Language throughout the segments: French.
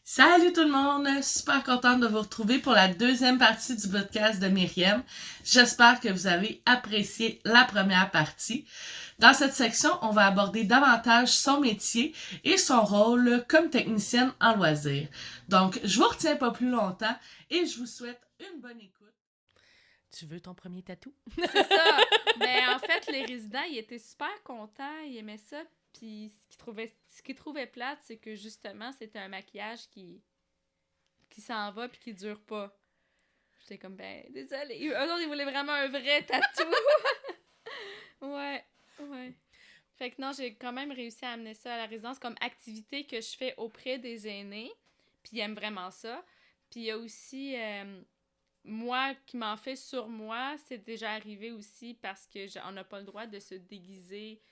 Salut tout le monde! Super contente de vous retrouver pour la deuxième partie du podcast de Myriam. J'espère que vous avez apprécié la première partie. Dans cette section, on va aborder davantage son métier et son rôle comme technicienne en loisirs. Donc, je vous retiens pas plus longtemps et je vous souhaite une bonne écoute. Tu veux ton premier tatou? C'est ça. Mais en fait, les résidents, ils étaient super contents, ils aimaient ça. Puis ce qu'ils trouvaient plate, c'est que justement, c'était un maquillage qui s'en va puis qui dure pas. J'étais comme, ben, désolé. Eux autres, ils voulaient vraiment un vrai tatou. Ouais, ouais. Fait que non, j'ai quand même réussi à amener ça à la résidence comme activité que je fais auprès des aînés. Puis ils aiment vraiment ça. Puis il y a aussi... moi, qui m'en fait sur moi, c'est déjà arrivé aussi parce que on n'a pas le droit de se déguiser.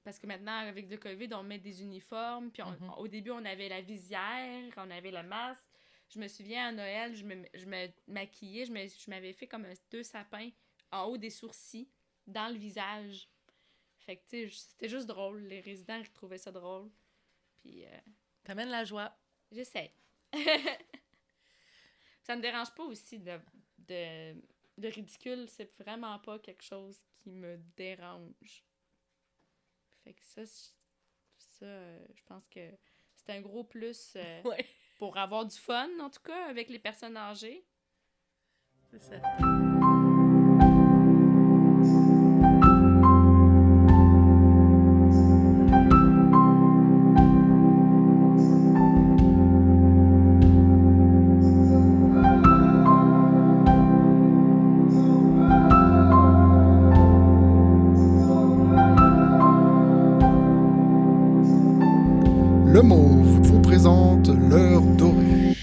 Parce que maintenant, avec le COVID, on met des uniformes. Puis au début, on avait la visière, on avait le masque. Je me souviens, à Noël, je me maquillais, je m'avais fait comme deux sapins en haut des sourcils, dans le visage. Fait que, tu sais, c'était juste drôle. Les résidents, ils trouvaient ça drôle. Puis, T'amènes la joie. j'essaie. Ça me dérange pas aussi de ridicule. C'est vraiment pas quelque chose qui me dérange. Fait que je pense que c'est un gros plus Ouais, pour avoir du fun, en tout cas, avec les personnes âgées. c'est ça. Le Mauve vous présente l'heure dorée.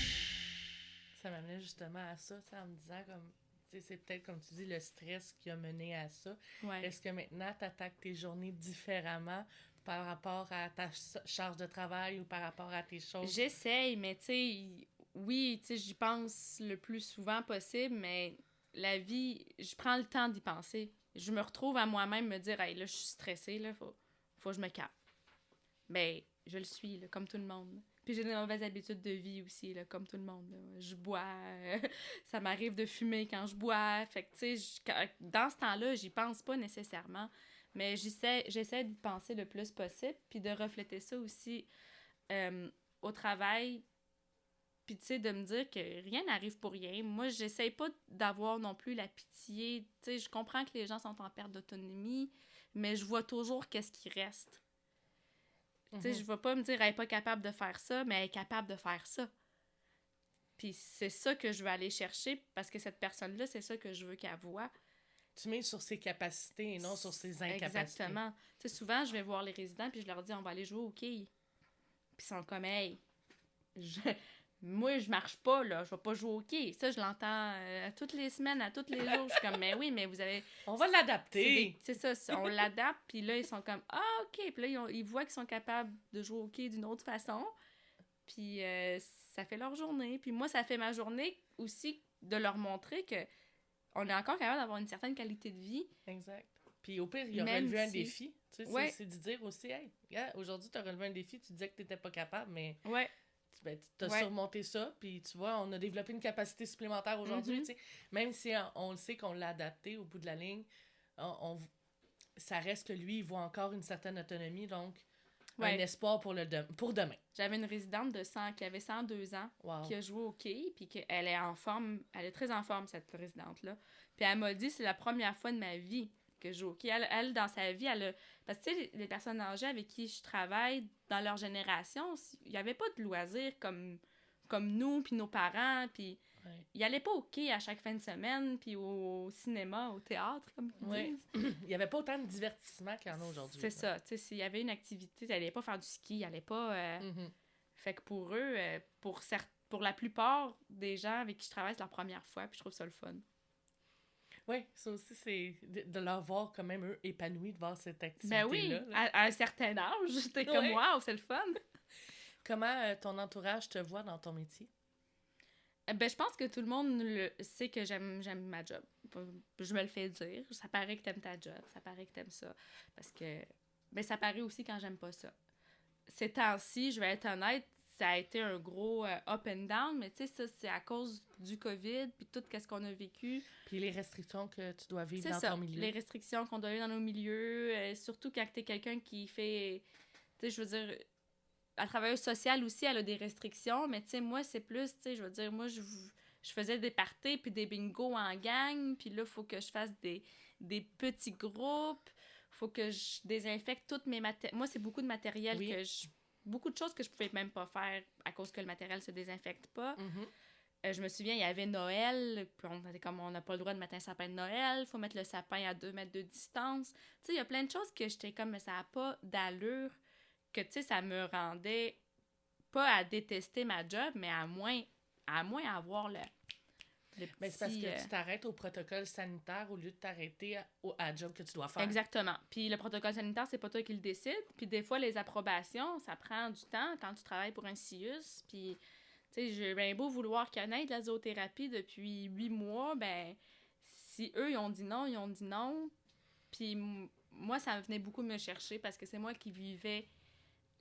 Ça m'amenait justement à ça, en me disant comme, tu sais, c'est peut-être comme tu dis le stress qui a mené à ça. Ouais. Est-ce que maintenant tu attaques tes journées différemment par rapport à ta charge de travail ou par rapport à tes choses? J'essaye, mais tu sais, oui, tu sais, j'y pense le plus souvent possible, mais la vie, je prends le temps d'y penser. Je me retrouve à moi-même me dire, hey, là, je suis stressée, là, faut que je me calme. Ben, je le suis, là, comme tout le monde. Puis j'ai des mauvaises habitudes de vie aussi, là, comme tout le monde. Là. Je bois, ça m'arrive de fumer quand je bois. Fait que, tu sais, dans ce temps-là, j'y pense pas nécessairement. Mais j'essaie d'y penser le plus possible, puis de refléter ça aussi au travail. Puis, tu sais, de me dire que rien n'arrive pour rien. Moi, j'essaie pas d'avoir non plus la pitié. Tu sais, je comprends que les gens sont en perte d'autonomie, mais je vois toujours qu'est-ce qui reste. Tu sais, je vais pas me dire, elle est pas capable de faire ça, mais elle est capable de faire ça. Puis c'est ça que je veux aller chercher, parce que cette personne-là, c'est ça que je veux qu'elle voie. Tu mets sur ses capacités et non sur ses incapacités. Exactement. Tu sais, souvent, je vais voir les résidents, puis je leur dis, on va aller jouer au quai. Puis ils sont comme, hey, je... moi, je marche pas, là, je vais pas jouer au quai. Ça, je l'entends toutes les semaines, à tous les jours. Je suis comme, mais oui, mais vous avez... On va l'adapter. C'est ça, on l'adapte, puis là, ils sont comme, ah, OK. Puis là, ils voient qu'ils sont capables de jouer au quai d'une autre façon. Puis ça fait leur journée. Puis moi, ça fait ma journée aussi de leur montrer que on est encore capable d'avoir une certaine qualité de vie. Exact. Puis au pire, il a Même relevé un si- défi. Tu sais, Ouais. c'est de dire aussi, hey, regarde, aujourd'hui, tu as relevé un défi, tu disais que tu n'étais pas capable, mais Ouais. ben, tu as Ouais. surmonté ça, puis tu vois, on a développé une capacité supplémentaire aujourd'hui, tu sais. Même si on le sait qu'on l'a adapté au bout de la ligne, ça reste que lui, il voit encore une certaine autonomie, donc un espoir pour demain. J'avais une résidente qui avait 102 ans, Wow. qui a joué au quai, puis qu'elle est en forme, elle est très en forme, cette résidente-là. Puis elle m'a dit, c'est la première fois de ma vie que je joue au quai. Elle dans sa vie, parce que, tu sais, les personnes âgées avec qui je travaille, dans leur génération, il n'y avait pas de loisirs comme nous, puis nos parents, puis ils n'allaient pas au quai à chaque fin de semaine, puis au cinéma, au théâtre, comme ils disent. Il n'y avait pas autant de divertissement qu'il y en a aujourd'hui. C'est ça, tu sais, s'il y avait une activité, ils n'allaient pas faire du ski, ils n'allaient pas... Fait que pour eux, pour la plupart des gens avec qui je travaille, c'est leur première fois, puis je trouve ça le fun. Oui, ça aussi, c'est de leur voir quand même, eux, épanouis de voir cette Ben activité-là. oui, là. à un certain âge, t'es comme « wow, c'est le fun! » Comment ton entourage te voit dans ton métier? Ben, je pense que tout le monde sait que j'aime ma job. Je me le fais dire. Ça paraît que t'aimes ta job, ça paraît que t'aimes ça. Parce que, ben, ça paraît aussi quand j'aime pas ça. Ces temps-ci, je vais être honnête, ça a été un gros up and down, mais tu sais, ça, c'est à cause du COVID, puis tout ce qu'on a vécu. Puis les restrictions que tu dois vivre C'est dans ça, ton milieu. les restrictions qu'on doit vivre dans nos milieux, surtout quand t'es quelqu'un qui fait, tu sais, je veux dire, la travailleuse sociale aussi, elle a des restrictions, mais tu sais, moi, c'est plus, tu sais, je veux dire, moi, je faisais des parties puis des bingos en gang, puis là, il faut que je fasse des petits groupes, faut que je désinfecte toutes mes matériels. Moi, c'est beaucoup de matériel Oui. beaucoup de choses que je pouvais même pas faire à cause que le matériel se désinfecte pas. Mhm. Je me souviens, il y avait Noël, puis on était comme, on n'a pas le droit de mettre un sapin de Noël, faut mettre le sapin à 2 mètres de distance. Tu sais, il y a plein de choses que j'étais comme, mais ça n'a pas d'allure, que, tu sais, ça me rendait pas à détester ma job, mais à moins avoir le Mais c'est parce petit, que tu t'arrêtes au protocole sanitaire au lieu de t'arrêter à job que tu dois faire. Exactement. Puis le protocole sanitaire, c'est pas toi qui le décide. Puis des fois, les approbations, ça prend du temps quand tu travailles pour un CIUS. Puis, tu sais, j'ai bien beau vouloir connaître la zoothérapie depuis 8 mois, ben, si eux, ils ont dit non, ils ont dit non. Puis moi, ça venait beaucoup me chercher parce que c'est moi qui vivais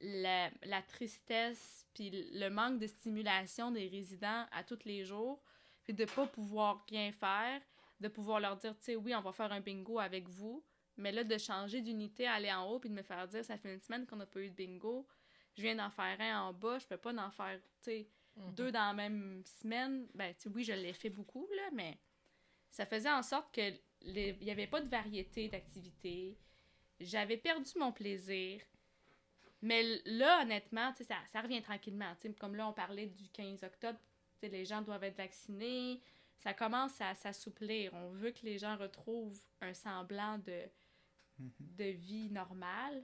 la tristesse puis le manque de stimulation des résidents à tous les jours. Puis de pas pouvoir rien faire, de pouvoir leur dire, tu sais, oui, on va faire un bingo avec vous, mais là, de changer d'unité, aller en haut, puis de me faire dire, ça fait une semaine qu'on n'a pas eu de bingo, je viens d'en faire un en bas, je peux pas en faire, tu sais, 2 dans la même semaine. Ben, tu sais, oui, je l'ai fait beaucoup, là, mais ça faisait en sorte que il y avait pas de variété d'activités. J'avais perdu mon plaisir. Mais là, honnêtement, tu sais, ça revient tranquillement. Tu sais, comme là, on parlait du 15 octobre, tu sais, les gens doivent être vaccinés. Ça commence à s'assouplir. On veut que les gens retrouvent un semblant de vie normale.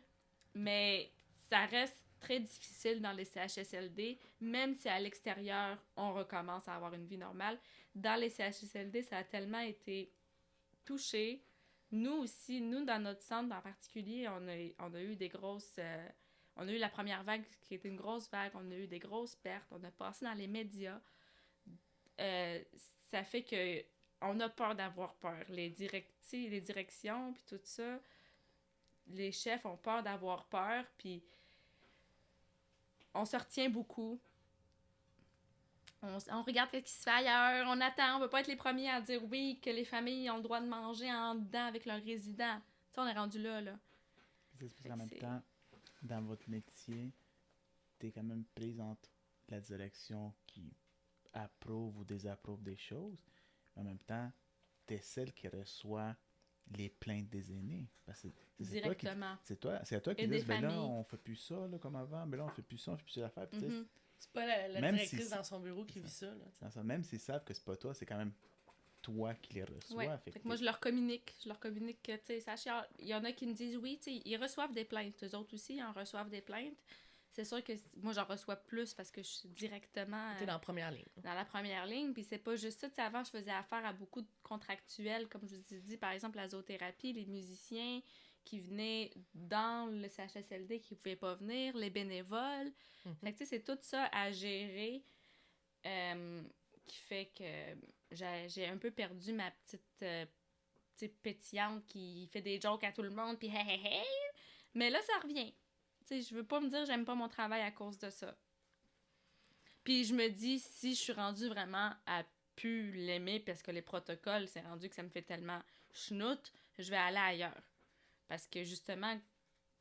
Mais ça reste très difficile dans les CHSLD, même si à l'extérieur, on recommence à avoir une vie normale. Dans les CHSLD, ça a tellement été touché. Nous aussi, nous, dans notre centre en particulier, on a eu des grosses... on a eu la première vague qui était une grosse vague, on a eu des grosses pertes, on a passé dans les médias. Ça fait que on a peur d'avoir peur. Les directions, puis tout ça, les chefs ont peur d'avoir peur, puis on se retient beaucoup. On regarde ce qui se fait ailleurs, on attend, on veut pas être les premiers à dire oui, que les familles ont le droit de manger en dedans avec leurs résidents. Tu sais, on est rendu là. C'est parce qu'en même temps, dans votre métier, t'es quand même prise entre la direction qui approuve ou désapprouve des choses, mais en même temps, t'es celle qui reçoit les plaintes des aînés. Parce que Directement. c'est à toi qui Et dis, des ben là, familles. on fait plus ça là, comme avant, ben là, on fait plus ça, on fait plus ça l'affaire. Puis, tu sais, C'est pas la Même directrice si- dans son bureau qui vit ça. Là, dans ça, même s'ils savent que c'est pas toi, c'est quand même toi qui les reçois. Ouais. Fait que moi, je leur communique. Que, tu sais, ça chiale. Il y en a qui me disent oui, tu sais, ils reçoivent des plaintes. Eux autres aussi, ils en reçoivent des plaintes. C'est sûr que moi, j'en reçois plus parce que je suis directement t'es dans la première ligne. dans la première ligne. Puis c'est pas juste ça. Tu sais, avant, je faisais affaire à beaucoup de contractuels, comme je vous ai dit, par exemple, la zoothérapie, les musiciens qui venaient dans le CHSLD qui pouvaient pas venir, les bénévoles. Fait que, tu sais, c'est tout ça à gérer qui fait que j'ai un peu perdu ma petite pétillante qui fait des jokes à tout le monde, puis hey, hey, hey. Mais là, ça revient. Tu sais, je veux pas me dire j'aime pas mon travail à cause de ça. Puis je me dis, si je suis rendue vraiment à plus l'aimer parce que les protocoles, c'est rendu que ça me fait tellement chenoute, je vais aller ailleurs. Parce que justement,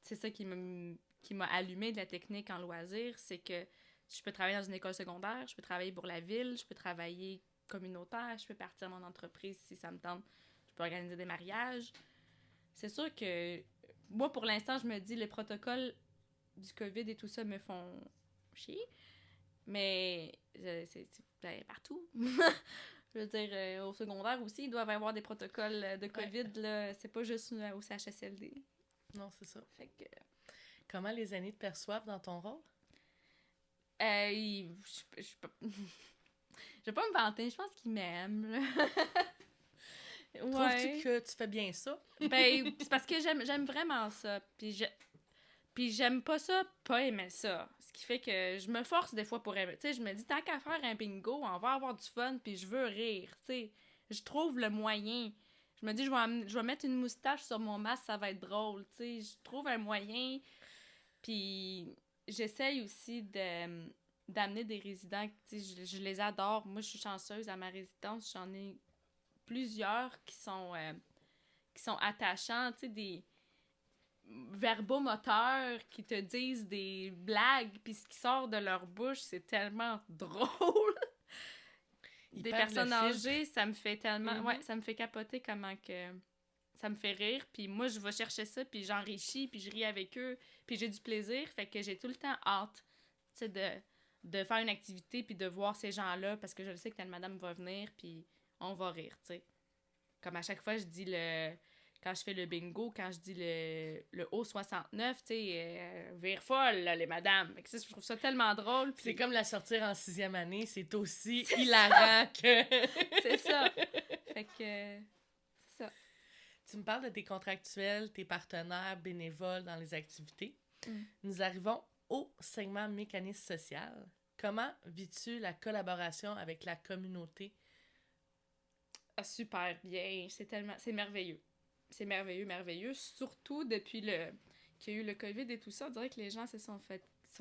c'est ça qui m'a allumé de la technique en loisir, c'est que je peux travailler dans une école secondaire, je peux travailler pour la ville, je peux travailler communautaire, je peux partir mon entreprise si ça me tente, je peux organiser des mariages. C'est sûr que moi, pour l'instant, je me dis les protocoles du COVID et tout ça me font chier, mais c'est partout. Je veux dire, au secondaire aussi, ils doivent avoir des protocoles de COVID, là, c'est pas juste au CHSLD. Non, c'est ça. Fait que... Comment les aînés te perçoivent dans ton rôle? Je vais pas me vanter, je pense qu'ils m'aiment. Là. Trouves-tu que tu fais bien ça? Ben, c'est parce que j'aime vraiment ça. Puis j'aime pas ça, pas aimer ça. Ce qui fait que je me force des fois pour aimer. Tu sais, je me dis, tant qu'à faire un bingo, on va avoir du fun, puis je veux rire. Tu sais, je trouve le moyen. Je me dis, je vais mettre une moustache sur mon masque, ça va être drôle. Tu sais, je trouve un moyen. Puis j'essaye aussi d'amener des résidents, tu sais, je les adore. Moi, je suis chanceuse à ma résidence, j'en ai plusieurs qui sont attachants, tu sais, des verbomoteurs qui te disent des blagues, puis ce qui sort de leur bouche, c'est tellement drôle. Des personnes âgées, ça me fait tellement... Ouais, ça me fait capoter comment que... Ça me fait rire, puis moi, je vais chercher ça, puis j'enrichis, puis je ris avec eux, puis j'ai du plaisir, fait que j'ai tout le temps hâte, tu sais, de faire une activité, puis de voir ces gens-là, parce que je sais que telle madame va venir, puis on va rire, tu sais. Comme à chaque fois, je dis quand je fais le bingo, quand je dis le O69, tu sais, vire folle, là, les madames. Fait que ça, je trouve ça tellement drôle. Puis... C'est comme la sortir en 6e année, c'est aussi hilarant que... C'est ça. Fait que... c'est ça. Tu me parles de tes contractuels, tes partenaires bénévoles dans les activités. Nous arrivons au segment mécanisme social. Comment vis-tu la collaboration avec la communauté? Ah, super bien. C'est merveilleux. C'est merveilleux, merveilleux. Surtout depuis qu'il y a eu le COVID et tout ça, on dirait que les gens se sont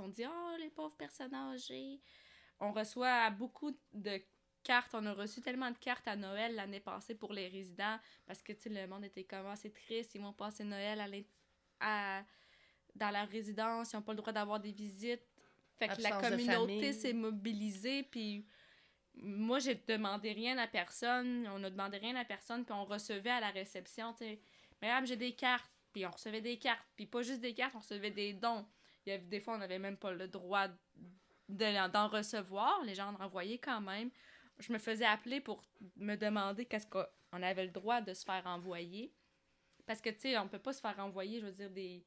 dit « Oh, les pauvres personnes âgées! » On reçoit beaucoup de cartes. On a reçu tellement de cartes à Noël l'année passée pour les résidents parce que, tu sais, le monde était comme « Ah, c'est triste, ils vont passer Noël dans la résidence, ils n'ont pas le droit d'avoir des visites. » Fait que la communauté s'est mobilisée, puis... Moi, j'ai demandé rien à personne, on a demandé rien à personne, puis on recevait à la réception, tu sais, « Madame, j'ai des cartes », puis on recevait des cartes, puis pas juste des cartes, on recevait des dons. Il y avait, des fois, on n'avait même pas le droit d'en recevoir, les gens en envoyaient quand même. Je me faisais appeler pour me demander qu'est-ce qu'on avait le droit de se faire envoyer, parce que, tu sais, on peut pas se faire envoyer, je veux dire,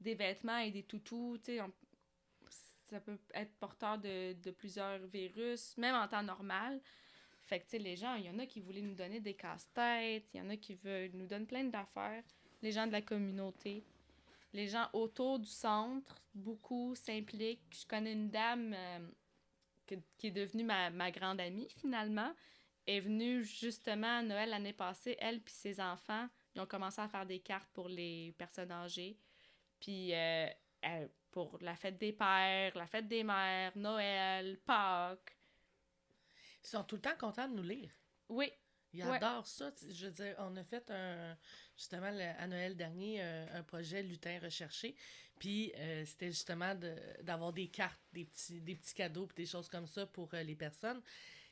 des vêtements et des toutous, tu sais, ça peut être porteur de plusieurs virus, même en temps normal. Fait que, tu sais, les gens, il y en a qui voulaient nous donner des casse-têtes, il y en a qui veulent nous donner plein d'affaires. Les gens de la communauté. Les gens autour du centre, beaucoup s'impliquent. Je connais une dame qui est devenue ma grande amie, finalement. Elle est venue, justement, à Noël l'année passée. Elle puis ses enfants, ils ont commencé à faire des cartes pour les personnes âgées. Puis... pour la fête des pères, la fête des mères, Noël, Pâques. Ils sont tout le temps contents de nous lire. Oui. Ils adorent ça. Je veux dire, on a fait justement à Noël dernier un projet lutin recherché. Puis c'était justement d'avoir des cartes, des petits cadeaux puis des choses comme ça pour les personnes.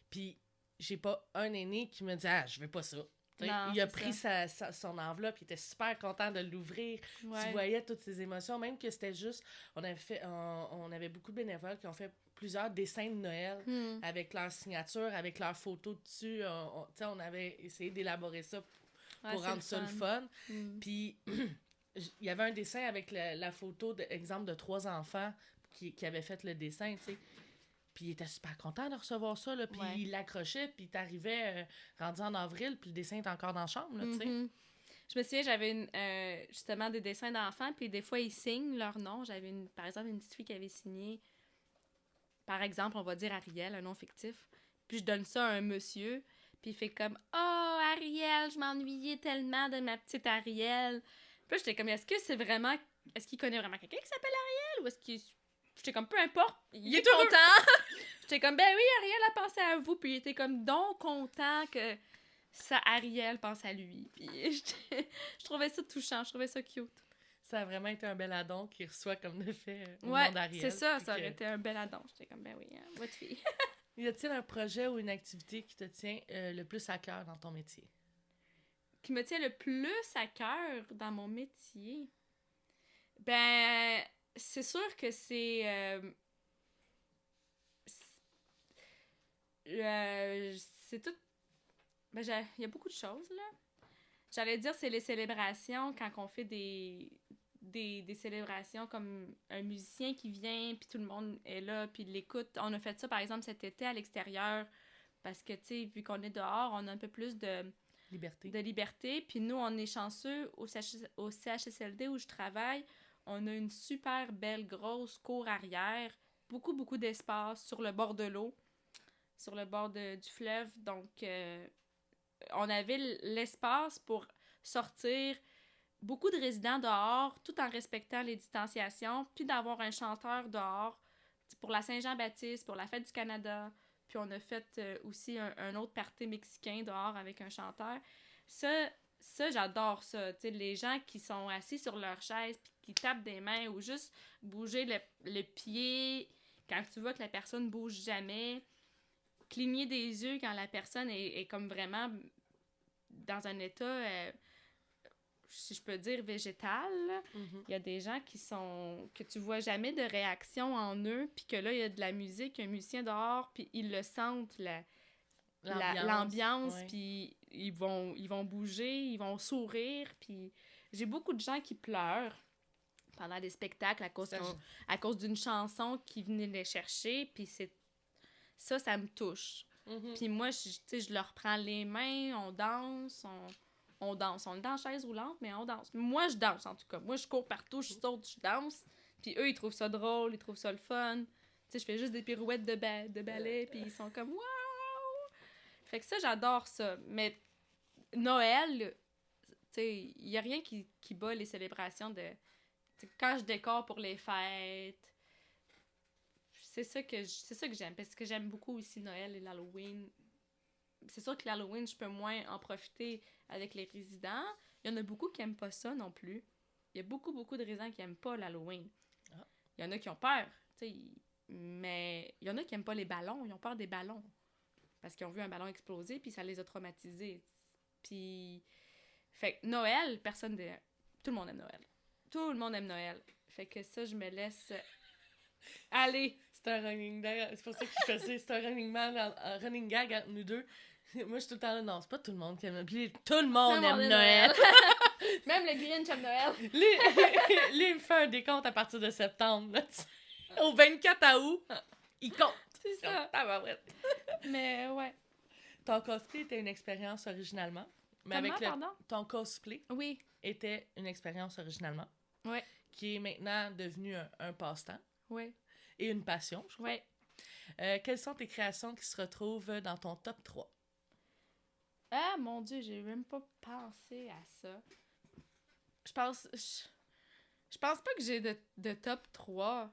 Puis j'ai pas un aîné qui me dit « Ah, je veux pas ça ». Non, il a pris son enveloppe, il était super content de l'ouvrir. Ouais. Tu voyais toutes ses émotions, même que c'était juste... On avait beaucoup de bénévoles qui ont fait plusieurs dessins de Noël avec leur signature, avec leurs photos dessus. On avait essayé d'élaborer ça pour rendre ça le fun. Puis il y avait un dessin avec la photo, exemple, de 3 enfants qui avaient fait le dessin, tu sais. Puis il était super content de recevoir ça, là. Puis il l'accrochait, puis t'arrivais rendu en avril, puis le dessin est encore dans la chambre, là, tu sais. Je me souviens, j'avais justement des dessins d'enfants, puis des fois, ils signent leur nom. J'avais, par exemple, une petite fille qui avait signé, par exemple, on va dire Ariel, un nom fictif. Puis je donne ça à un monsieur, puis il fait comme « Oh, Ariel, je m'ennuyais tellement de ma petite Ariel. » Puis là, j'étais comme « Est-ce qu'il connaît vraiment quelqu'un qui s'appelle Ariel, ou est-ce qu'il... » J'étais comme, peu importe, il est content. J'étais comme, ben oui, Ariel a pensé à vous. Puis il était comme, donc content que ça, Ariel pense à lui. Puis je trouvais ça touchant, je trouvais ça cute. Ça a vraiment été un bel addon qu'il reçoit comme de fait au nom d'Ariel. C'est ça, ça aurait été un bel addon. J'étais comme, ben oui, hein, votre fille. Y a-t-il un projet ou une activité qui te tient le plus à cœur dans ton métier? Qui me tient le plus à cœur dans mon métier? Ben... C'est sûr que c'est tout... Ben, il y a beaucoup de choses, là. J'allais dire, c'est les célébrations, quand on fait des célébrations comme un musicien qui vient, puis tout le monde est là, puis l'écoute. On a fait ça, par exemple, cet été à l'extérieur, parce que, tu sais, vu qu'on est dehors, on a un peu plus de liberté. Puis nous, on est chanceux au CHSLD où je travaille. On a une super belle grosse cour arrière, beaucoup d'espace sur le bord de l'eau, sur le bord du fleuve. Donc, on avait l'espace pour sortir beaucoup de résidents dehors, tout en respectant les distanciations, puis d'avoir un chanteur dehors. Tu pour la Saint-Jean-Baptiste, pour la Fête du Canada, puis on a fait aussi un autre party mexicain dehors avec un chanteur. Ça, j'adore ça. Tu sais, les gens qui sont assis sur leur chaise puis qui tapent des mains ou juste bouger le pied quand tu vois que la personne bouge jamais. Cligner des yeux quand la personne est comme vraiment dans un état, si je peux dire, végétal. Il y a des gens que tu vois jamais de réaction en eux, puis que là, il y a de la musique, un musicien dehors, puis ils le sentent, l'ambiance, ouais. puis ils vont bouger, ils vont sourire, puis j'ai beaucoup de gens qui pleurent pendant des spectacles à cause d'une chanson qui venait les chercher, puis ça me touche. Puis moi, je leur prends les mains, on danse, on danse. On est en chaise roulante, mais on danse. Moi, je danse, en tout cas. Moi, je cours partout, je saute, je danse. Puis eux, ils trouvent ça drôle, ils trouvent ça le fun. Tu sais, je fais juste des pirouettes de ballet, puis ils sont comme « Wow! » Fait que ça, j'adore ça. Mais Noël, tu sais, il y a rien qui bat les célébrations de... Quand je décore pour les fêtes, c'est ça que j'aime. Parce que j'aime beaucoup aussi Noël et l'Halloween. C'est sûr que l'Halloween, je peux moins en profiter avec les résidents. Il y en a beaucoup qui n'aiment pas ça non plus. Il y a beaucoup de résidents qui n'aiment pas l'Halloween. Ah. Il y en a qui ont peur, tu sais. Mais il y en a qui n'aiment pas les ballons. Ils ont peur des ballons. Parce qu'ils ont vu un ballon exploser, puis ça les a traumatisés. Puis... Fait que Noël, tout le monde aime Noël. Tout le monde aime Noël. Fait que ça, je me laisse aller. C'est un running gag. C'est pour ça qu'il faisait. C'est un running gag entre nous deux. Moi, je suis tout le temps là. Non, c'est pas tout le monde qui aime. Puis tout le monde aime Noël. Même le Grinch aime Noël. Lui, il me fait un décompte à partir de septembre. Là, au 24 août, il compte. C'est ça. Mais ouais. Ton cosplay était une expérience originalement. Mais ton cosplay Oui. était une expérience originalement. Oui. Qui est maintenant devenu un passe-temps. Oui. Et une passion, je crois. Oui. Quelles sont tes créations qui se retrouvent dans ton top 3? Ah, mon Dieu, j'ai même pas pensé à ça. Je pense pas que j'ai de top 3.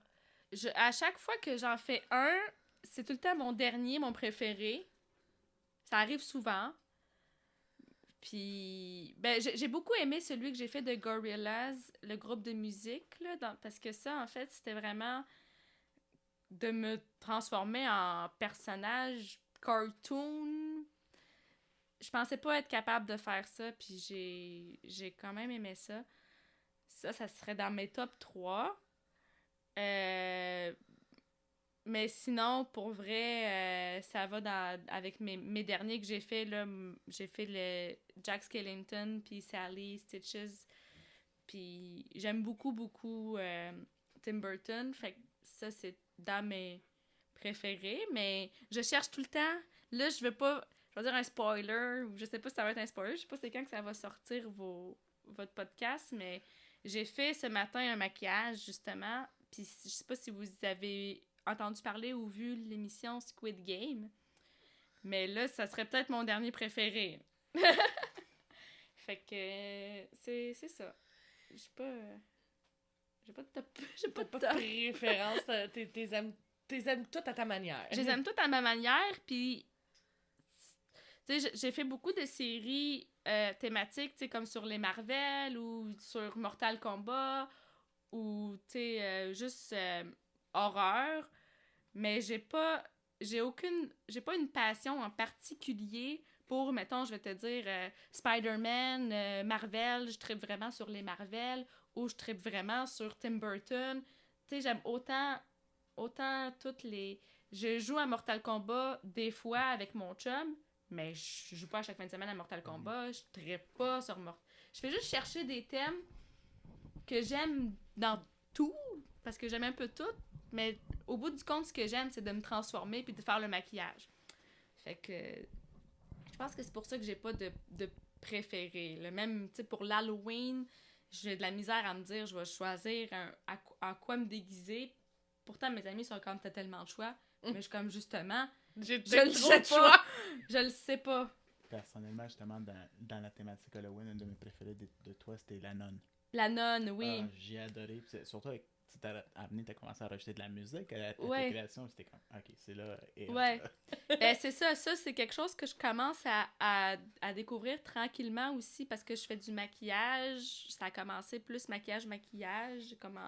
À chaque fois que j'en fais un, c'est tout le temps mon dernier, mon préféré. Ça arrive souvent. Puis, j'ai beaucoup aimé celui que j'ai fait de Gorillaz, le groupe de musique, là, parce que ça, en fait, c'était vraiment de me transformer en personnage cartoon. Je pensais pas être capable de faire ça, puis j'ai quand même aimé ça. Ça serait dans mes top 3. Mais sinon, pour vrai, ça va avec mes derniers que j'ai fait, là. J'ai fait le Jack Skellington, puis Sally Stitches. Puis j'aime beaucoup Tim Burton. Fait que ça, c'est dans mes préférés. Mais je cherche tout le temps. Là, je vais dire un spoiler, ou je sais pas si ça va être un spoiler. Je sais pas c'est quand que ça va sortir votre podcast, mais j'ai fait ce matin un maquillage, justement. Puis je sais pas si vous avez entendu parler ou vu l'émission Squid Game. Mais là, ça serait peut-être mon dernier préféré. Fait que c'est ça. J'ai pas de top. J'ai pas de préférence. T'es aimes toutes à ta manière. Je les aime toutes à ma manière, puis tu sais, j'ai fait beaucoup de séries thématiques, tu sais, comme sur les Marvel ou sur Mortal Kombat ou, tu sais, juste horreur, mais j'ai pas une passion en particulier pour, mettons, je vais te dire, Spider-Man, Marvel, je trippe vraiment sur les Marvel, ou je trippe vraiment sur Tim Burton. Tu sais, j'aime autant toutes les... Je joue à Mortal Kombat des fois avec mon chum, mais je joue pas à chaque fin de semaine à Mortal Kombat, je trippe pas sur Je fais juste chercher des thèmes que j'aime dans tout, parce que j'aime un peu tout, mais au bout du compte, ce que j'aime, c'est de me transformer puis de faire le maquillage. Fait que je pense que c'est pour ça que j'ai pas de préféré. Le même, tu sais, pour l'Halloween, j'ai de la misère à me dire, je vais choisir à quoi me déguiser. Pourtant, mes amis sont comme, t'as tellement de choix. Mais je suis comme, justement, je le sais pas. Je le sais pas. Personnellement, justement, dans la thématique Halloween, un de mes préférés de toi, c'était La Nonne. La Nonne, oui. J'ai adoré. Surtout avec tu t'as amené, t'as commencé à rajouter de la musique à tes Ouais. créations, c'était comme, ok, c'est là, et Ouais. Ben, c'est ça, c'est quelque chose que je commence à découvrir tranquillement aussi parce que je fais du maquillage. Ça a commencé plus maquillage, comme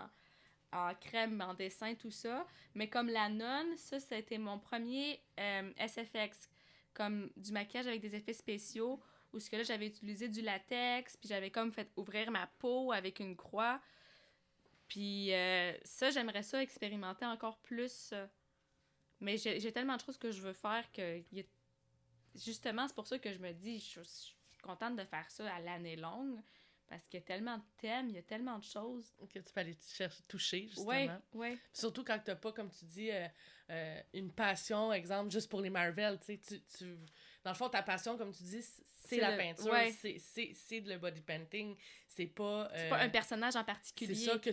en crème, en dessin, tout ça. Mais comme la nonne, ça a été mon premier SFX, comme du maquillage avec des effets spéciaux, où ce que là, j'avais utilisé du latex, puis j'avais comme fait ouvrir ma peau avec une croix. Puis ça, j'aimerais ça expérimenter encore plus. Mais j'ai tellement de choses que je veux faire que justement, c'est pour ça que je me dis, je suis contente de faire ça à l'année longue, parce qu'il y a tellement de thèmes, il y a tellement de choses. Que tu peux aller toucher, justement. Ouais, ouais. Surtout quand t'as pas, comme tu dis, une passion, exemple, juste pour les Marvel, tu sais, dans le fond, ta passion, comme tu dis, c'est la peinture, ouais. c'est de le body painting, c'est pas... C'est pas un personnage en particulier. C'est ça que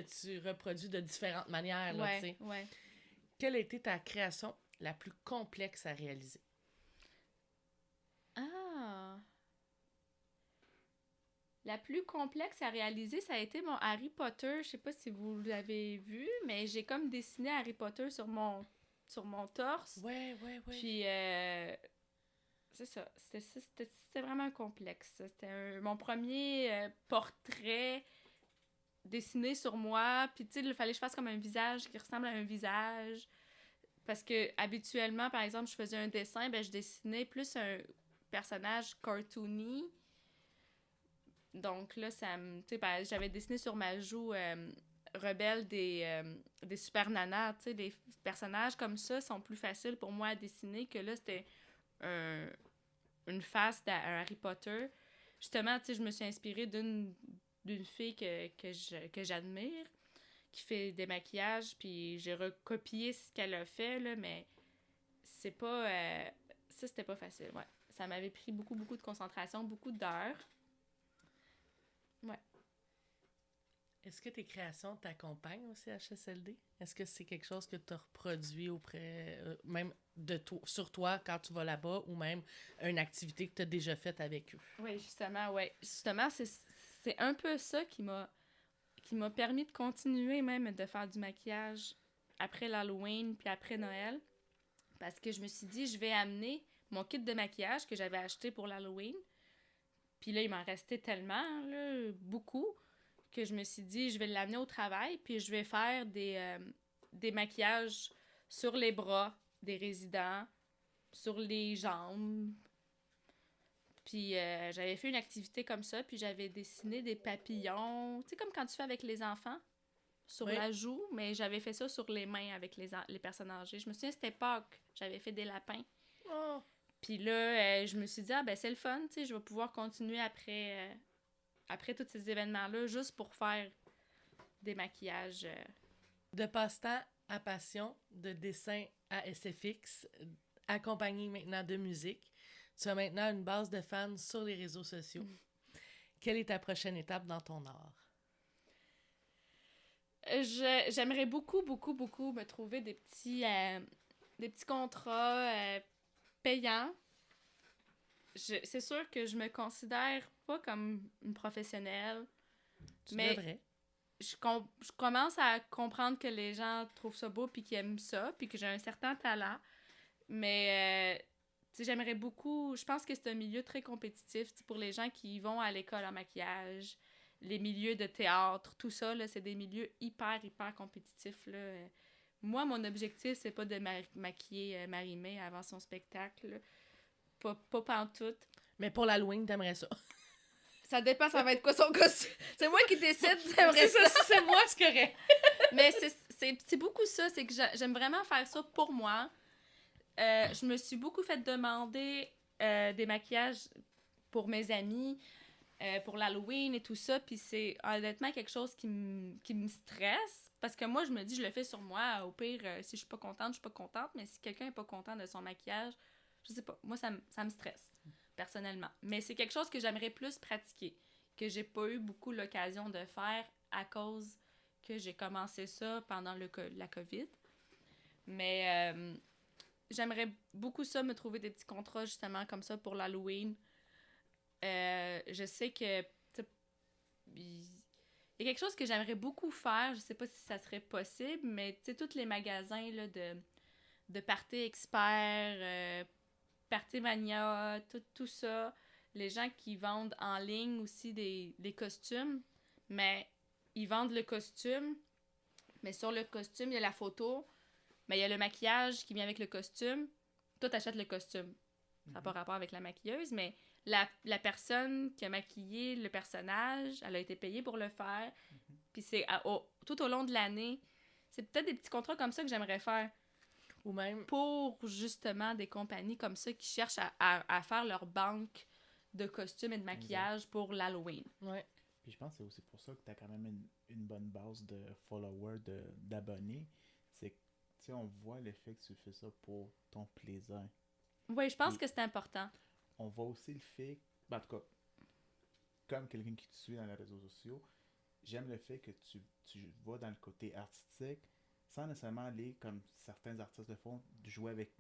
tu reproduis de différentes manières, là, tu sais. Ouais. Quelle a été ta création la plus complexe à réaliser? Ah! La plus complexe à réaliser, ça a été mon Harry Potter. Je sais pas si vous l'avez vu, mais j'ai comme dessiné Harry Potter sur mon torse. Ouais. Puis, c'est ça. C'était vraiment complexe. C'était mon premier portrait dessiné sur moi. Puis, tu sais, il fallait que je fasse comme un visage qui ressemble à un visage. Parce que, habituellement, par exemple, je faisais un dessin, ben je dessinais plus un personnage cartoony. Donc là, ça me... Tu sais, j'avais dessiné sur ma joue rebelle des super nanas, tu sais, des personnages comme ça sont plus faciles pour moi à dessiner que là, c'était une face d'un Harry Potter. Justement, tu sais, je me suis inspirée d'une fille que j'admire, qui fait des maquillages, puis j'ai recopié ce qu'elle a fait, là, mais c'est pas... ça, c'était pas facile, ouais. Ça m'avait pris beaucoup de concentration, beaucoup d'heures. Ouais. Est-ce que tes créations t'accompagnent aussi à HSLD? Est-ce que c'est quelque chose que tu as reproduit auprès, même de toi, sur toi quand tu vas là-bas, ou même une activité que tu as déjà faite avec eux? Oui, justement, ouais. Justement, c'est un peu ça qui m'a permis de continuer même de faire du maquillage après l'Halloween puis après Noël. Parce que je me suis dit, je vais amener mon kit de maquillage que j'avais acheté pour l'Halloween. Puis là, il m'en restait tellement, là, beaucoup, que je me suis dit, je vais l'amener au travail, puis je vais faire des maquillages sur les bras des résidents, sur les jambes. Puis j'avais fait une activité comme ça, puis j'avais dessiné des papillons, tu sais, comme quand tu fais avec les enfants, sur la joue, mais j'avais fait ça sur les mains avec les personnes âgées. Je me souviens, c'était Pâques, j'avais fait des lapins. Oh! Puis là, je me suis dit, ah ben c'est le fun, tu sais, je vais pouvoir continuer après tous ces événements-là, juste pour faire des maquillages. De passe-temps à passion, de dessin à SFX, accompagné maintenant de musique. Tu as maintenant une base de fans sur les réseaux sociaux. Quelle est ta prochaine étape dans ton art? J'aimerais beaucoup me trouver des petits contrats payants. C'est sûr que je me considère pas comme une professionnelle. Tu devrais. Je commence à comprendre que les gens trouvent ça beau puis qu'ils aiment ça, puis que j'ai un certain talent. Mais tu sais, j'aimerais beaucoup... Je pense que c'est un milieu très compétitif pour les gens qui vont à l'école en maquillage, les milieux de théâtre, tout ça, là, c'est des milieux hyper compétitifs, là. Moi, mon objectif, c'est pas de maquiller Marie-Mé avant son spectacle, là. Pas pantoute. Mais pour l'Halloween, t'aimerais ça. Ça dépend, ça va être quoi son costume. C'est moi qui décide, j'aimerais ça. Si c'est moi, c'est correct. Mais c'est beaucoup ça, c'est que j'aime vraiment faire ça pour moi. Je me suis beaucoup fait demander des maquillages pour mes amis, pour l'Halloween et tout ça, puis c'est honnêtement quelque chose qui me stresse, parce que moi, je me dis, je le fais sur moi, au pire, si je suis pas contente, mais si quelqu'un est pas content de son maquillage, je sais pas, moi, ça me stresse, personnellement. Mais c'est quelque chose que j'aimerais plus pratiquer, que j'ai pas eu beaucoup l'occasion de faire à cause que j'ai commencé ça pendant la COVID. Mais j'aimerais beaucoup ça, me trouver des petits contrats, justement, comme ça, pour l'Halloween. Je sais que il Il y a quelque chose que j'aimerais beaucoup faire, je sais pas si ça serait possible, mais tu sais, tous les magasins là, de Party Expert, Party Mania, tout ça, les gens qui vendent en ligne aussi des costumes, mais ils vendent le costume, mais sur le costume, il y a la photo, mais il y a le maquillage qui vient avec le costume. Toi, t'achètes le costume. Ça n'a pas rapport avec la maquilleuse, mais la personne qui a maquillé le personnage, elle a été payée pour le faire. Puis c'est tout au long de l'année. C'est peut-être des petits contrats comme ça que j'aimerais faire. Ou même... Pour justement des compagnies comme ça qui cherchent à faire leur banque de costumes et de maquillage pour l'Halloween. Ouais. Puis je pense que c'est aussi pour ça que tu as quand même une bonne base de followers, d'abonnés. C'est que, tu sais, on voit l'effet que tu fais ça pour ton plaisir. Oui, je pense Puis, que c'est important. on voit aussi le fait, en tout cas, comme quelqu'un qui te suit dans les réseaux sociaux, j'aime le fait que tu vas dans le côté artistique sans nécessairement aller, comme certains artistes le font, de jouer avec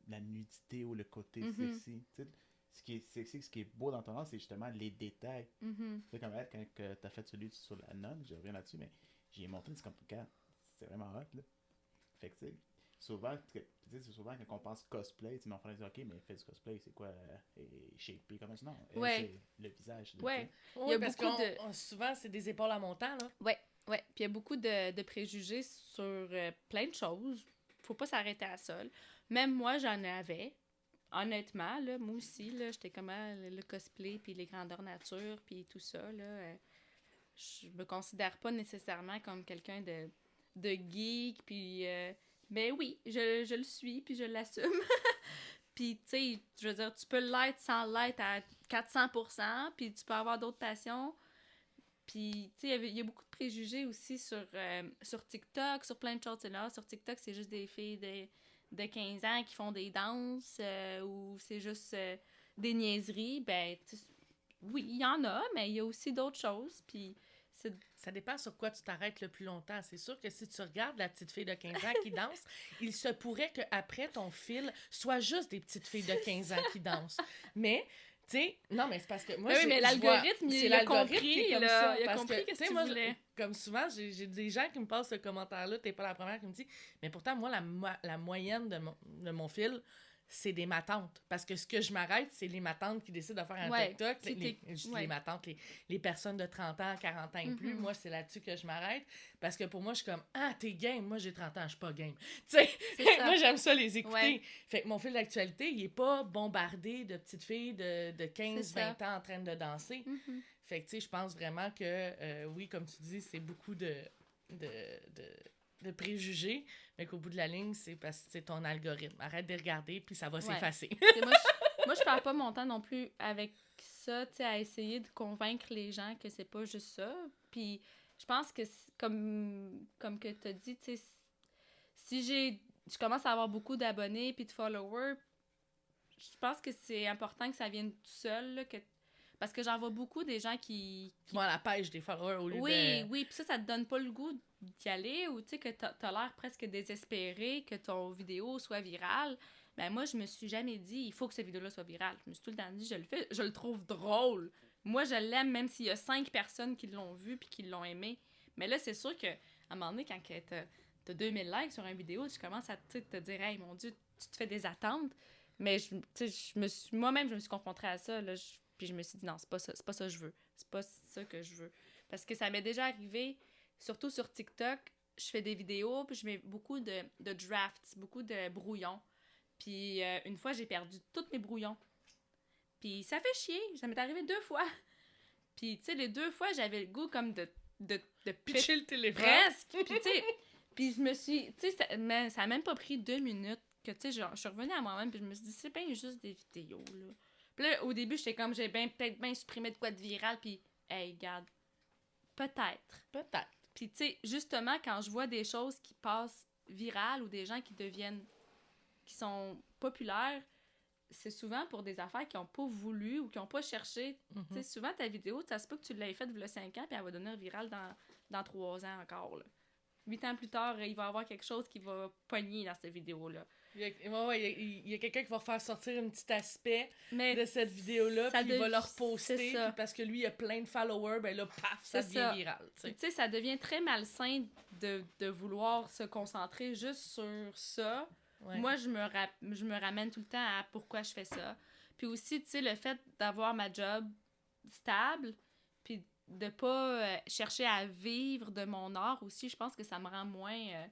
la nudité ou le côté sexy. T'sais, ce qui est sexy, ce qui est beau dans ton art, c'est justement les détails. C'est comme elle, quand tu as fait celui sur la nonne, je reviens là-dessus, mais j'ai montré, c'est comme, regarde, c'est vraiment hot, là. Fait que, tu sais, souvent, quand on pense cosplay, mon frère dit, ok, mais fait du cosplay, c'est quoi, shapé, comment ça? Non, c'est le visage. Ouais. Oui, Il y a parce beaucoup que souvent, c'est des épaules à montant, là. Ouais. Puis il y a beaucoup de préjugés sur plein de choses. Faut pas s'arrêter à ça. Même moi, j'en avais. Honnêtement, là, moi aussi, là, j'étais comme le cosplay, puis les grandeurs nature, puis tout ça, là. Je me considère pas nécessairement comme quelqu'un de geek, puis... mais oui, je le suis, puis je l'assume. Puis, tu sais, je veux dire, tu peux l'être sans l'être à 400%, puis tu peux avoir d'autres passions. Puis, tu sais, il y a beaucoup de préjugés aussi sur TikTok, sur plein de choses. Là. Sur TikTok, c'est juste des filles de 15 ans qui font des danses ou c'est juste des niaiseries. Ben, oui, il y en a, mais il y a aussi d'autres choses. Puis, ça dépend sur quoi tu t'arrêtes le plus longtemps. C'est sûr que si tu regardes la petite fille de 15 ans qui danse, il se pourrait qu'après ton fil soit juste des petites filles de 15 ans qui dansent. Mais, tu sais, non, mais c'est parce que moi, oui, mais l'algorithme, il a compris, comme là, ça. il a Parce compris que, ce que tu moi, voulais. comme souvent, j'ai des gens qui me passent ce commentaire-là, t'es pas la première qui me dit, mais pourtant, moi, la moyenne de mon fil, c'est des matantes. Parce que ce que je m'arrête, c'est les matantes qui décident de faire un TikTok. Les matantes, les personnes de 30 ans, 40 ans et plus, moi, c'est là-dessus que je m'arrête. Parce que pour moi, je suis comme, ah, t'es game. Moi, j'ai 30 ans, je suis pas game. Tu sais, moi, j'aime ça les écouter. Ouais. Fait que mon fil d'actualité, il est pas bombardé de petites filles de 15, 20 ans en train de danser. Fait que, tu sais, je pense vraiment que, oui, comme tu dis, c'est beaucoup de préjugés, mais qu'au bout de la ligne, c'est parce que c'est ton algorithme. Arrête de regarder, puis ça va s'effacer. moi, je perds pas mon temps non plus avec ça, tu sais, à essayer de convaincre les gens que c'est pas juste ça. Puis je pense que, comme que t'as dit, tu sais, si je commence à avoir beaucoup d'abonnés puis de followers, je pense que c'est important que ça vienne tout seul, là, parce que j'en vois beaucoup des gens qui vont à la pêche des followers au lieu de... Oui, puis ça te donne pas le goût d'y aller, ou tu sais, que t'as l'air presque désespéré que ton vidéo soit virale. Ben moi, je me suis jamais dit, il faut que cette vidéo-là soit virale. Je me suis tout le temps dit, je le fais, je le trouve drôle. Moi, je l'aime, même s'il y a 5 personnes qui l'ont vu puis qui l'ont aimé. Mais là, c'est sûr qu'à un moment donné, quand t'as 2000 likes sur une vidéo, tu commences à te dire, hey, mon Dieu, tu te fais des attentes. Mais moi-même, je me suis confrontée à ça, là, puis je me suis dit, non, c'est pas ça que je veux. C'est pas ça que je veux. Parce que ça m'est déjà arrivé, surtout sur TikTok, je fais des vidéos, puis je mets beaucoup de drafts, beaucoup de brouillons. Puis une fois, j'ai perdu tous mes brouillons. Puis ça fait chier, ça m'est arrivé 2 fois. Puis, tu sais, les 2 fois, j'avais le goût comme de pitcher le téléphone. Presque. Puis, tu sais, puis je me suis... Tu sais, ça a même pas pris 2 minutes que, tu sais, je suis revenue à moi-même, puis je me suis dit, c'est bien juste des vidéos, là. Puis là, au début, j'étais comme, j'ai peut-être bien supprimé de quoi de viral, puis, hey, regarde, peut-être. Puis, tu sais, justement, quand je vois des choses qui passent virales ou des gens qui sont populaires, c'est souvent pour des affaires qu'ils n'ont pas voulu ou qu'ils n'ont pas cherché. Tu sais, souvent, ta vidéo, ça se peut que tu l'aies faite il y a 5 ans, puis elle va devenir virale dans 3 ans encore, là. 8 ans plus tard, il va y avoir quelque chose qui va pogner dans cette vidéo-là. Il y a quelqu'un qui va faire sortir un petit aspect Mais de cette vidéo-là, ça puis il va dev- le reposter, c'est ça. puis parce que lui, il a plein de followers, ben là, paf, ça C'est devient ça. viral, tu sais. Puis, tu sais, ça devient très malsain de vouloir se concentrer juste sur ça. Ouais. Moi, je me ramène tout le temps à pourquoi je fais ça. Puis aussi, tu sais, le fait d'avoir ma job stable, puis de pas chercher à vivre de mon art aussi, je pense que ça me rend moins... tu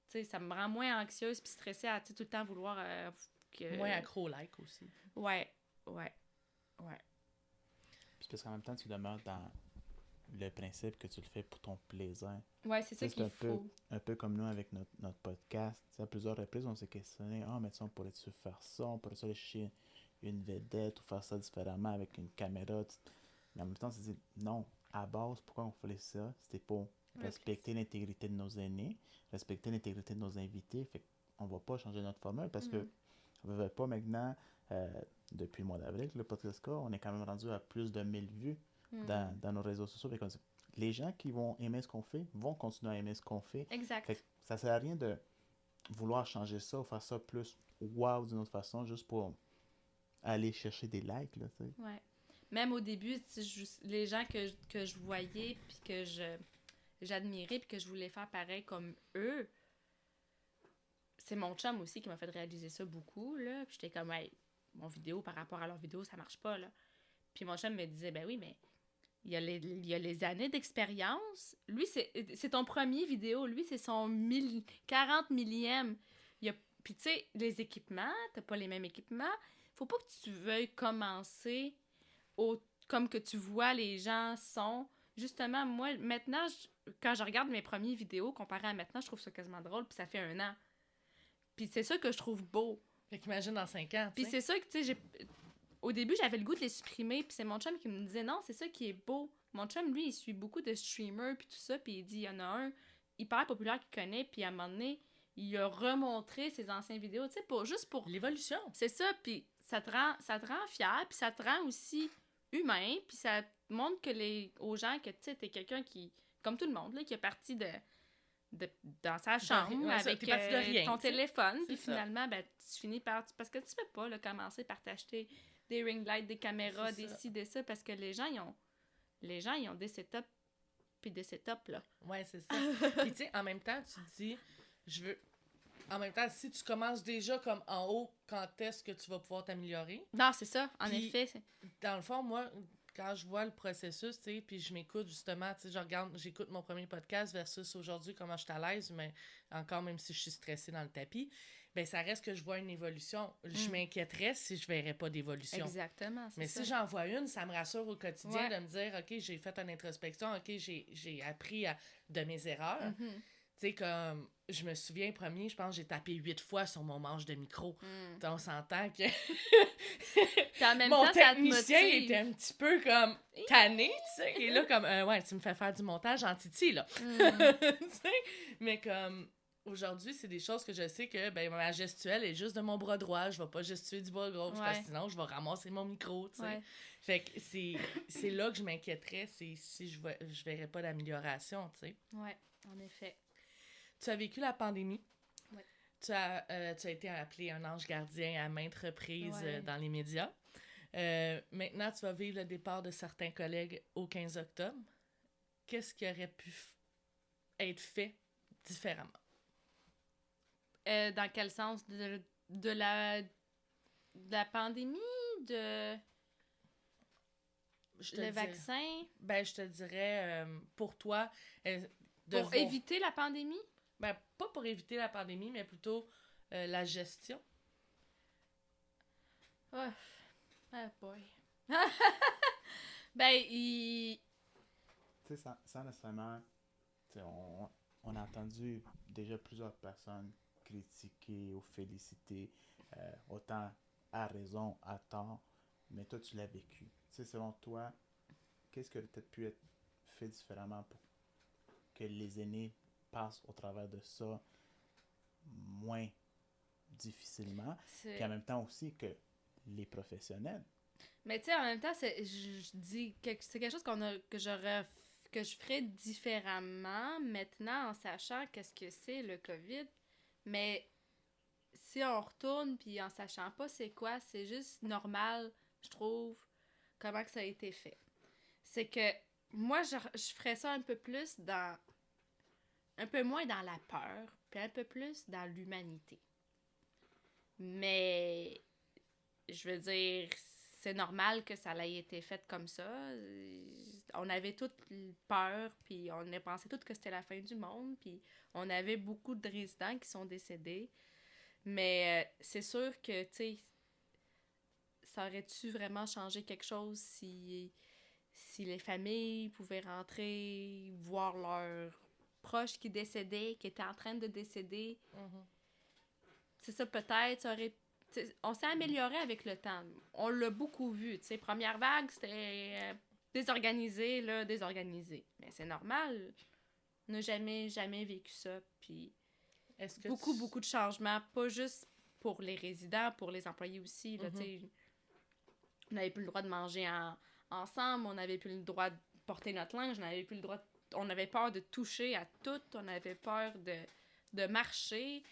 sais, ça me rend moins anxieuse puis stressée à, tu sais, tout le temps vouloir que... Moins accro-like aussi. Ouais. Puis parce qu'en même temps, tu demeures dans le principe que tu le fais pour ton plaisir. Ouais, c'est ça C'est qu'il faut. un peu comme nous avec notre podcast. Tu sais, à plusieurs reprises, on s'est questionné. Ah, mais tu sais, on pourrait-tu faire ça? On pourrait-tu aller chercher une vedette ou faire ça différemment avec une caméra? Mais en même temps, on s'est dit, non, à base, pourquoi on faisait ça? C'était pour respecter l'intégrité de nos aînés, respecter l'intégrité de nos invités. Fait qu'on va pas changer notre formule parce que on ne veut pas maintenant, depuis le mois d'avril, le podcast, on est quand même rendu à plus de 1000 vues dans nos réseaux sociaux. Fait qu'on dit, les gens qui vont aimer ce qu'on fait vont continuer à aimer ce qu'on fait. Exact. Fait que ça sert à rien de vouloir changer ça ou faire ça plus wow d'une autre façon juste pour aller chercher des likes, là, tu sais. Ouais. Même au début, les gens que je voyais puis que j'admirais puis que je voulais faire pareil comme eux, c'est mon chum aussi qui m'a fait réaliser ça beaucoup, là. Puis j'étais comme, hey, mon vidéo par rapport à leur vidéo, ça marche pas, là. Puis mon chum me disait, ben oui, mais il y a les années d'expérience. Lui, c'est ton premier vidéo. Lui, c'est son 40 millième. Puis tu sais, les équipements, t'as pas les mêmes équipements. Faut pas que tu veuilles commencer comme que tu vois les gens sont. Justement, moi, maintenant, quand je regarde mes premières vidéos comparé à maintenant, je trouve ça quasiment drôle, puis ça fait 1 an. Puis c'est ça que je trouve beau. Fait qu'imagine dans 5 ans, Puis c'est ça que, tu sais, au début, j'avais le goût de les supprimer, puis c'est mon chum qui me disait, non, c'est ça qui est beau. Mon chum, lui, il suit beaucoup de streamers, puis tout ça, puis il dit, il y en a un hyper populaire qu'il connaît, puis à un moment donné, il a remontré ses anciennes vidéos, tu sais, juste pour... L'évolution. C'est ça, puis ça te rend fier, puis ça te rend aussi humain, puis ça montre aux gens que, tu sais, t'es quelqu'un qui, comme tout le monde, là, qui est parti dans sa chambre avec t'es parti de rien, ton t'sais. téléphone, puis C'est ça. finalement, ben, tu finis par... Parce que tu peux pas là, commencer par t'acheter des ring lights, des caméras, C'est des ça. ci, des ça, parce que les gens, ils ont des setups, puis des setups, là. Ouais, c'est ça. Puis tu sais, en même temps, tu te dis, en même temps, si tu commences déjà comme en haut, quand est-ce que tu vas pouvoir t'améliorer? Non, c'est ça, en Puis- effet. Dans le fond, moi, quand je vois le processus, tu sais, puis je m'écoute justement, tu sais, j'écoute mon premier podcast versus aujourd'hui, comment je suis à l'aise, mais encore, même si je suis stressée dans le tapis, ben ça reste que je vois une évolution. Je m'inquiéterais si je verrais pas d'évolution. Exactement, c'est Mais ça. si j'en vois une, ça me rassure au quotidien Ouais. de me dire, OK, j'ai fait une introspection, OK, j'ai appris de mes erreurs. Mhm. Tu sais, comme, je me souviens, premier, je pense que j'ai tapé 8 fois sur mon manche de micro. Mm. On s'entend que Puis en même mon temps, ça te technicien motive. était un petit peu comme tanné, tu sais. Et là, comme, ouais, tu me fais faire du montage en titi, là. Mm. Tu sais, mais comme, aujourd'hui, c'est des choses que je sais que, ben, ma gestuelle est juste de mon bras droit. Je vais pas gestuer du bras gauche, parce que Ouais. sinon, je vais ramasser mon micro, tu sais. Ouais. Fait que c'est là que je m'inquiéterais, c'est si je verrais pas d'amélioration, tu sais. Ouais, en effet. Tu as vécu la pandémie. Ouais. Tu as été appelé un ange gardien à maintes reprises Ouais. dans les médias. Maintenant, tu vas vivre le départ de certains collègues au 15 octobre. Qu'est-ce qui aurait pu être fait différemment? Dans quel sens? De la pandémie? Le vaccin? Ben, je te dirais, pour toi... Pour éviter la pandémie? Ben, pas pour éviter la pandémie, mais plutôt la gestion. Oh, oh boy. Ben, Tu sais, sans nécessairement... tu sais, on a entendu déjà plusieurs personnes critiquer ou féliciter, autant à raison, à tort, mais toi, tu l'as vécu. Tu sais, selon toi, qu'est-ce qui aurait peut-être pu être fait différemment pour que les aînés passent au travers de ça moins difficilement, puis en même temps aussi que les professionnels. mais tu sais, en même temps, je dis que c'est quelque chose que je ferais différemment maintenant en sachant qu'est-ce que c'est le COVID. Mais si on retourne, puis en sachant pas c'est quoi, c'est juste normal, je trouve, comment que ça a été fait. C'est que moi, je ferais ça un peu plus dans... un peu moins dans la peur, puis un peu plus dans l'humanité. Mais, je veux dire, c'est normal que ça ait été fait comme ça. On avait toutes peur, puis on a pensé toutes que c'était la fin du monde, puis on avait beaucoup de résidents qui sont décédés. Mais c'est sûr que, tu sais, ça aurait-tu vraiment changé quelque chose si les familles pouvaient rentrer, voir leurs proches qui décédaient, qui étaient en train de décéder. C'est ça, peut-être, ça aurait... T'sais, on s'est amélioré avec le temps. On l'a beaucoup vu, tu sais. Première vague, c'était désorganisé, là, désorganisé. Mais c'est normal. On n'a jamais vécu ça. Puis beaucoup de changements, pas juste pour les résidents, pour les employés aussi, là, tu sais. On n'avait plus le droit de manger ensemble, on n'avait plus le droit de porter notre linge, on avait peur de toucher à tout, on avait peur de marcher.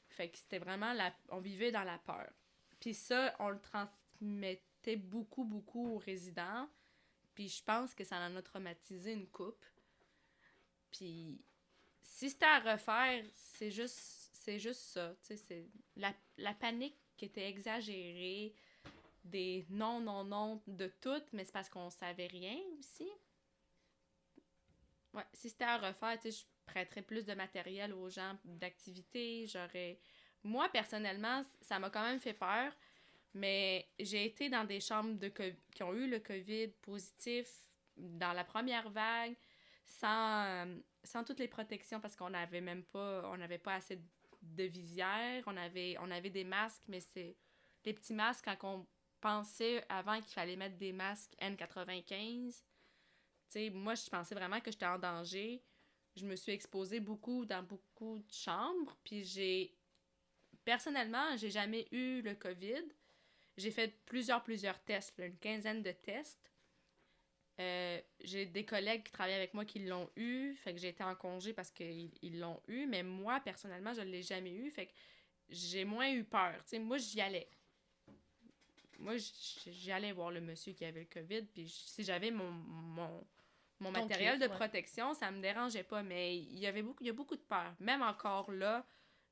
Fait que c'était vraiment on vivait dans la peur. Puis ça, on le transmettait beaucoup aux résidents. Puis je pense que ça en a traumatisé une couple. Puis si c'était à refaire, c'est juste ça. Tu sais, c'est la panique qui était exagérée, des non de tout, mais c'est parce qu'on savait rien aussi. Ouais, si c'était à refaire, tu sais, je prêterais plus de matériel aux gens, d'activités, moi, personnellement, ça m'a quand même fait peur, mais j'ai été dans des chambres qui ont eu le COVID positif dans la première vague, sans toutes les protections, parce qu'on n'avait pas assez de visière, on avait des masques, mais c'est les petits masques quand on pensait avant qu'il fallait mettre des masques N95. T'sais, moi, je pensais vraiment que j'étais en danger. Je me suis exposée beaucoup dans beaucoup de chambres. Puis personnellement, j'ai jamais eu le COVID. J'ai fait plusieurs tests, là, une quinzaine de tests. J'ai des collègues qui travaillent avec moi qui l'ont eu. Fait que j'ai été en congé parce qu'ils l'ont eu. Mais moi, personnellement, je ne l'ai jamais eu. Fait que j'ai moins eu peur. T'sais, moi, j'y allais. Moi, j'y allais voir le monsieur qui avait le COVID. Puis si j'avais mon matériel de protection, ça me dérangeait pas, mais il y a beaucoup de peur. Même encore là,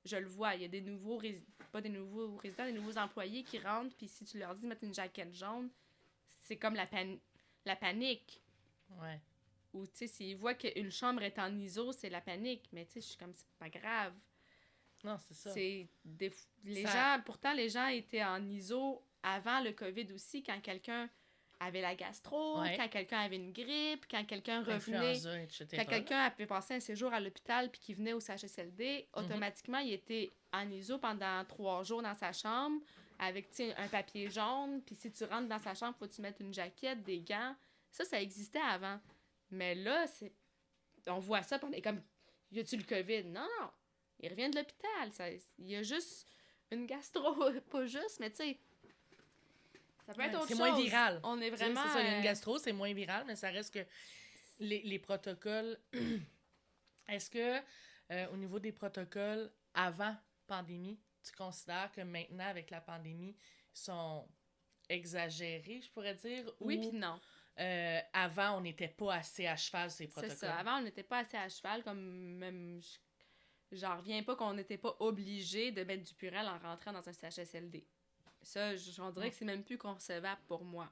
je le vois, il y a des nouveaux des nouveaux employés qui rentrent, puis si tu leur dis de mettre une jaquette jaune, c'est comme la panique. Ouais. Ou tu sais, s'ils voient qu'une chambre est en ISO, c'est la panique, mais tu sais, je suis comme, c'est pas grave. Non, c'est ça. Pourtant, les gens étaient en ISO avant le COVID aussi, quand quelqu'un avait la gastro, quand quelqu'un avait une grippe, quand quelqu'un revenait, quand quelqu'un avait passé un séjour à l'hôpital puis qu'il venait au CHSLD, automatiquement, il était en ISO pendant 3 jours dans sa chambre avec un papier jaune, puis si tu rentres dans sa chambre, faut que tu mettes une jaquette, des gants. Ça existait avant. Mais là, on voit ça, puis on est comme, y a-tu le COVID? Non. Il revient de l'hôpital. Il y a juste une gastro, pas juste, mais tu sais, ça peut être autre chose. C'est moins viral. On est vraiment... C'est ça, il y a une gastro, c'est moins viral, mais ça reste que les protocoles... Est-ce que, au niveau des protocoles avant pandémie, tu considères que maintenant, avec la pandémie, sont exagérés, je pourrais dire? Oui, puis non. Avant, on n'était pas assez à cheval, ces protocoles. C'est ça. Avant, on n'était pas assez à cheval, comme même... J'en reviens pas qu'on n'était pas obligé de mettre du Purell en rentrant dans un CHSLD. Ça, j'en dirais que c'est même plus concevable pour moi.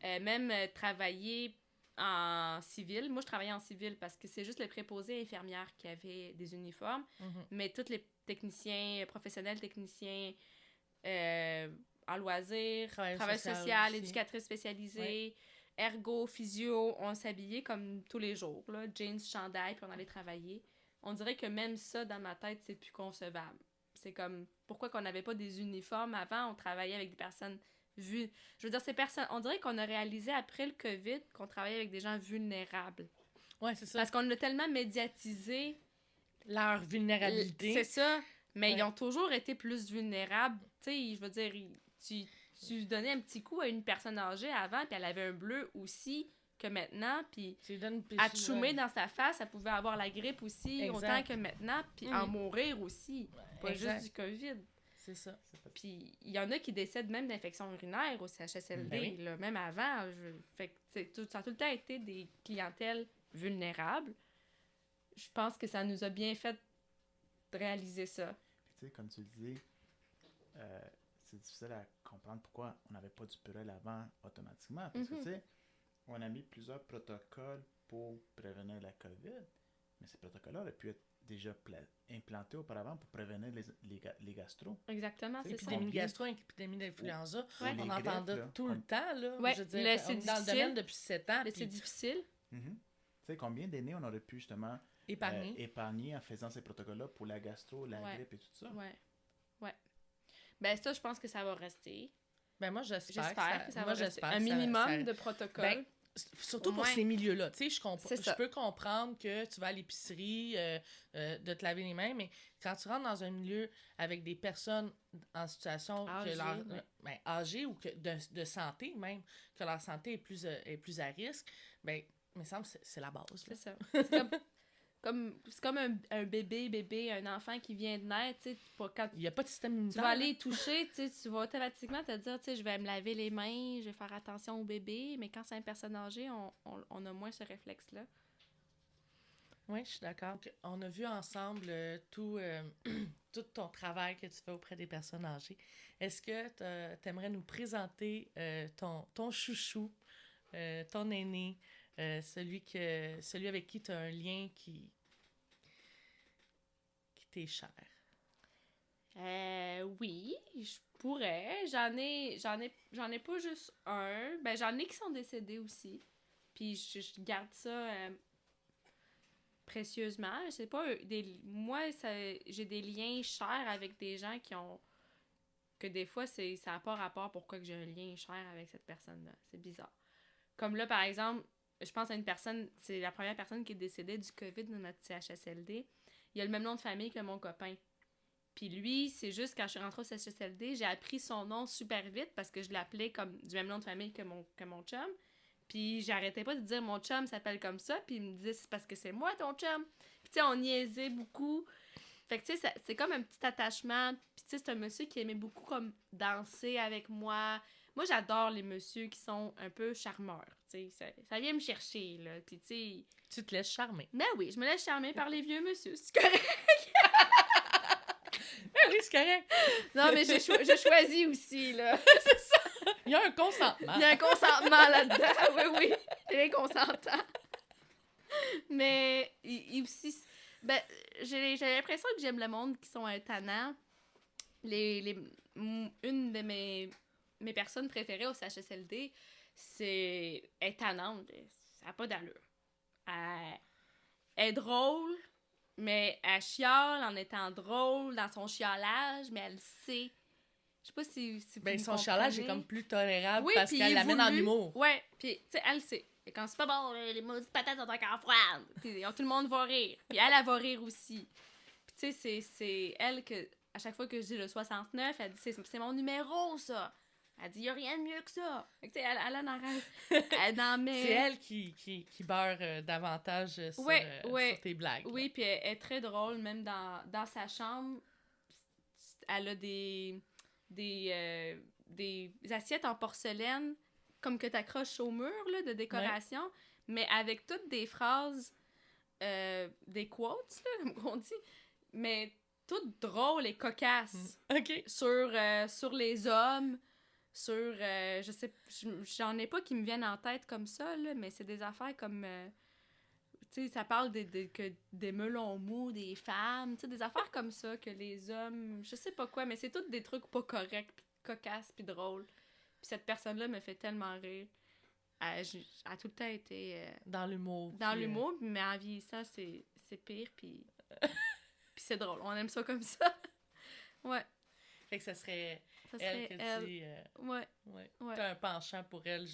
Même travailler en civil. Moi, je travaillais en civil parce que c'est juste les préposés et infirmières qui avaient des uniformes. Mais tous les techniciens, professionnels, techniciens en loisirs, travail social éducatrices spécialisées, ergo, physio, on s'habillait comme tous les jours. Là, jeans, chandail, puis on allait travailler. On dirait que même ça, dans ma tête, c'est plus concevable. C'est comme, pourquoi qu'on n'avait pas des uniformes avant? On travaillait avec des personnes je veux dire, ces personnes, on dirait qu'on a réalisé après le COVID qu'on travaillait avec des gens vulnérables. Ouais, c'est ça. Parce qu'on a tellement médiatisé leur vulnérabilité. C'est ça, mais ils ont toujours été plus vulnérables. Tu sais, je veux dire, tu donnais un petit coup à une personne âgée avant, puis elle avait un bleu aussi que maintenant, puis à te choumer dans sa face, elle pouvait avoir la grippe aussi, autant que maintenant, puis en mourir aussi. Pas juste du COVID. C'est ça. Puis il y en a qui décèdent même d'infections urinaires au CHSLD, Ben oui. là, même avant. Fait que ça a tout le temps été des clientèles vulnérables. Je pense que ça nous a bien fait de réaliser ça. Puis, tu sais, comme tu le dis, c'est difficile à comprendre pourquoi on n'avait pas du Purell avant automatiquement. Parce que, tu sais, on a mis plusieurs protocoles pour prévenir la COVID, mais ces protocoles-là auraient pu être déjà implantés auparavant pour prévenir les gastro. Exactement, c'est ça. Épidémie de gastro, épidémie d'influenza. Ouais. On Les entend grippes, là, tout le temps, là. Ouais, Je veux dire, là, c'est on est dans le difficile. domaine depuis 7 ans. Mais puis c'est difficile. Tu sais, combien d'années on aurait pu justement épargner en faisant ces protocoles-là pour la gastro, la grippe et tout ça? Ouais. Ben ça, je pense que ça va rester. Ben moi, j'espère Que ça va rester. j'espère Un que ça- minimum ça- de protocoles. Ben, surtout Au pour moins. ces milieux-là. Tu sais, C'est ça. je peux comprendre que tu vas à l'épicerie, de te laver les mains, mais quand tu rentres dans un milieu avec des personnes en situation âgées ou de santé même, que leur santé est plus à risque, ben, il me semble que c'est la base. C'est Là. ça. C'est comme un bébé, un enfant qui vient de naître, tu sais, quand Il n'y a pas de système tu immunitaire. vas aller y toucher, tu sais, tu vas automatiquement te dire, tu sais, je vais me laver les mains, je vais faire attention au bébé, mais quand c'est une personne âgée, on a moins ce réflexe-là. Oui, je suis d'accord. Donc, on a vu ensemble tout ton travail que tu fais auprès des personnes âgées. Est-ce que tu aimerais nous présenter ton chouchou, ton aîné, celui avec qui tu as un lien qui t'est cher? Oui, je pourrais. J'en ai pas juste un. Ben, j'en ai qui sont décédés aussi. Puis je garde ça précieusement. C'est pas j'ai des liens chers avec des gens que des fois ça n'a pas rapport pourquoi que j'ai un lien cher avec cette personne-là. C'est bizarre. Comme là, par exemple, je pense à une personne, c'est la première personne qui est décédée du COVID dans notre CHSLD. Il a le même nom de famille que mon copain. Puis lui, c'est juste quand je suis rentrée au CHSLD, j'ai appris son nom super vite parce que je l'appelais comme du même nom de famille que mon chum. Puis j'arrêtais pas de dire mon chum s'appelle comme ça, puis il me disait c'est parce que c'est moi ton chum. Puis tu sais, on niaisait beaucoup. Fait que tu sais, c'est comme un petit attachement. Puis tu sais, c'est un monsieur qui aimait beaucoup comme danser avec moi. Moi, j'adore les messieurs qui sont un peu charmeurs, tu sais. Ça vient me chercher, là. Puis, tu sais... Tu te laisses charmer. Ben oui, je me laisse charmer par les vieux messieurs, c'est correct. Oui, c'est correct. Non, mais je choisis aussi, là. C'est ça. Il y a un consentement. Il y a un consentement là-dedans, oui. Très consentant. Mais, il aussi... Ben, j'ai l'impression que j'aime le monde qui sont tannants. Une de mes personnes préférées au CHSLD, elle est tannante. Ça n'a pas d'allure. Elle est drôle, mais elle chiale en étant drôle dans son chialage, mais elle sait. Je sais pas si vous Ben, son comprenez. chialage est comme plus tolérable Oui, parce puis qu'elle il est l'amène en voulu. humour. Ouais, puis tu sais, elle sait. Et quand c'est pas bon, les maudites patates sont encore froides. Puis tout le monde va rire. Puis elle va rire aussi. Puis tu sais, c'est elle que, à chaque fois que je dis le 69, elle dit c'est mon numéro, ça. Elle dit, il n'y a rien de mieux que ça. Fait que, tu sais, elle en arrête. Elle en met. C'est elle qui beurre davantage sur tes blagues. Oui, puis elle est très drôle, même dans sa chambre. Elle a des assiettes en porcelaine, comme que tu accroches au mur, là, de décoration, mais avec toutes des phrases, des quotes, là, comme on dit, mais toutes drôles et cocasses. OK. Sur les hommes, j'en ai pas qui me viennent en tête comme ça, là, mais c'est des affaires comme, tu sais, ça parle des melons mous, des femmes, tu sais, des affaires comme ça, que les hommes, je sais pas quoi, mais c'est tous des trucs pas corrects, pis cocasses, puis drôles. Puis cette personne-là me fait tellement rire. Elle a tout le temps été... dans l'humour. Dans l'humour, mais en vieillissant, c'est pire, puis puis c'est drôle. On aime ça comme ça. Ouais. Fait que ça serait elle que elle. tu... Ouais. T'as un penchant pour elle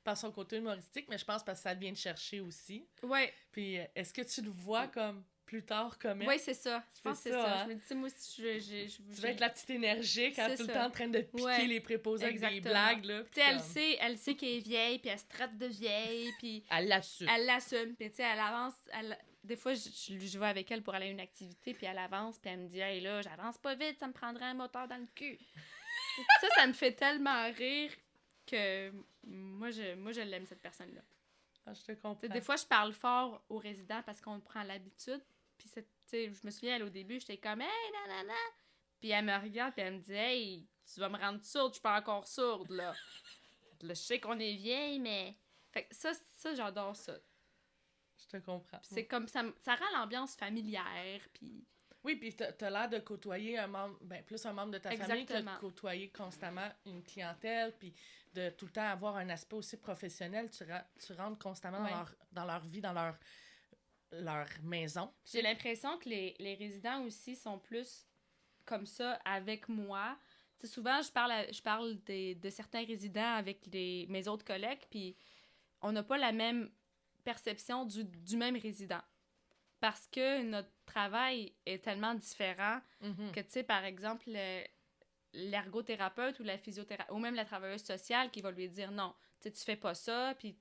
par son côté humoristique, mais je pense parce que ça vient te chercher aussi. Ouais. Puis est-ce que tu le vois comme plus tard comme elle? Oui, c'est ça. Je pense que c'est ça. Hein? Je me dis, moi aussi, tu vas être la petite énergique, elle est tout le temps en train de piquer les préposés avec des blagues. Là, tu sais, elle sait qu'elle est vieille, puis elle se traite de vieille, puis... Elle l'assume. Elle l'assume, puis tu sais, elle avance... des fois, je vais avec elle pour aller à une activité, puis elle avance, puis elle me dit « Hey, là, j'avance pas vite, ça me prendrait un moteur dans le cul. » Ça me fait tellement rire que moi, je l'aime, cette personne-là. Ah, je te comprends. Des fois, je parle fort aux résidents parce qu'on prend l'habitude. Puis, je me souviens, au début, j'étais comme « Hey, nanana! » Puis elle me regarde, puis elle me dit « Hey, tu vas me rendre sourde, je suis pas encore sourde, là. » Là, je sais qu'on est vieille, mais... Fait que ça, j'adore ça. Je te comprends. C'est comme ça rend l'ambiance familière, puis... Oui, puis t'as l'air de côtoyer un membre, plus un membre de ta famille que de côtoyer constamment une clientèle, puis de tout le temps avoir un aspect aussi professionnel. Tu rentres constamment dans leur vie, dans leur maison. J'ai l'impression que les résidents aussi sont plus comme ça avec moi. T'sais, souvent, je parle de certains résidents avec mes autres collègues, puis on n'a pas la même perception du même résident. Parce que notre travail est tellement différent que, tu sais, par exemple, l'ergothérapeute ou la physiothérapeute, ou même la travailleuse sociale qui va lui dire non, tu fais pas ça, puis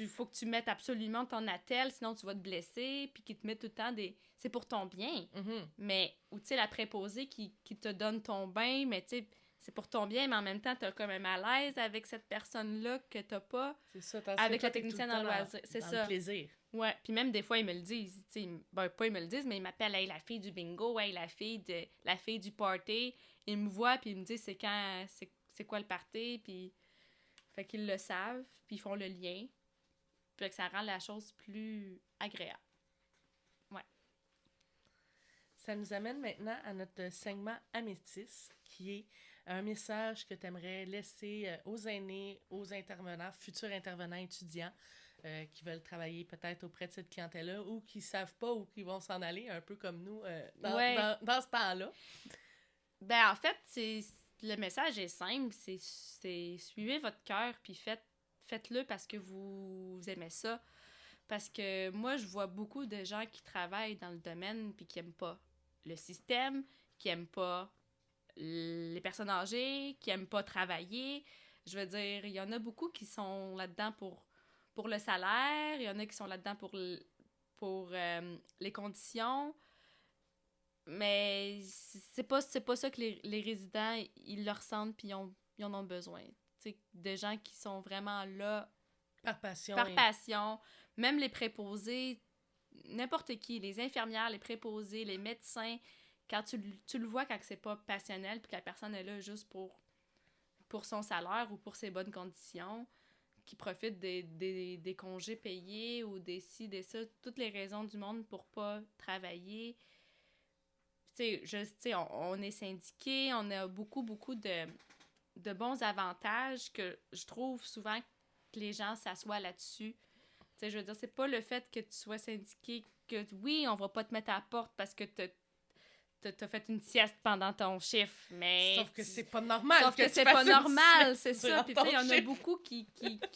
faut que tu mettes absolument ton attelle, sinon tu vas te blesser, puis qui te met tout le temps c'est pour ton bien. Mais, ou tu sais, la préposée qui te donne ton bain, mais tu sais, c'est pour ton bien, mais en même temps, t'as comme un malaise avec cette personne-là que t'as pas. C'est ça, avec la technicienne en loisir. C'est ça. Le plaisir. Ouais, puis même des fois, ils me le disent. Pas ils me le disent, mais ils m'appellent hey, la fille du bingo, hey, la fille du party. Ils me voient, puis ils me disent c'est quoi le party, puis fait qu'ils le savent, puis ils font le lien. Puis que ça rend la chose plus agréable. Ouais. Ça nous amène maintenant à notre segment Améthyste, qui est un message que tu aimerais laisser aux aînés, aux intervenants, futurs intervenants étudiants qui veulent travailler peut-être auprès de cette clientèle-là ou qui ne savent pas où ils vont s'en aller, un peu comme nous dans ce temps-là. Ben, en fait, le message est simple, c'est suivez votre cœur puis faites-le parce que vous aimez ça. Parce que moi, je vois beaucoup de gens qui travaillent dans le domaine puis qui n'aiment pas le système, qui n'aiment pas les personnes âgées, qui n'aiment pas travailler. Je veux dire, il y en a beaucoup qui sont là-dedans pour le salaire, il y en a qui sont là-dedans pour les conditions. Mais c'est pas ça que les résidents, ils le ressentent puis ils en ont besoin. T'sais, de gens qui sont vraiment là par passion. Passion. Même les préposés, n'importe qui, les infirmières, les préposés, les médecins, quand tu le vois quand c'est pas passionnel puis que la personne est là juste pour son salaire ou pour ses bonnes conditions, qui profite des congés payés ou des ci, des ça, toutes les raisons du monde pour pas travailler. Tu sais, on est syndiqué, on a beaucoup de bons avantages que je trouve souvent que les gens s'assoient là-dessus. Tu sais, je veux dire, c'est pas le fait que tu sois syndiqué que, oui, on va pas te mettre à la porte parce que t'as fait une sieste pendant ton chiffre, mais... Sauf que c'est pas normal. Sauf que c'est pas normal, c'est ça. Puis tu sais, il y en a beaucoup qui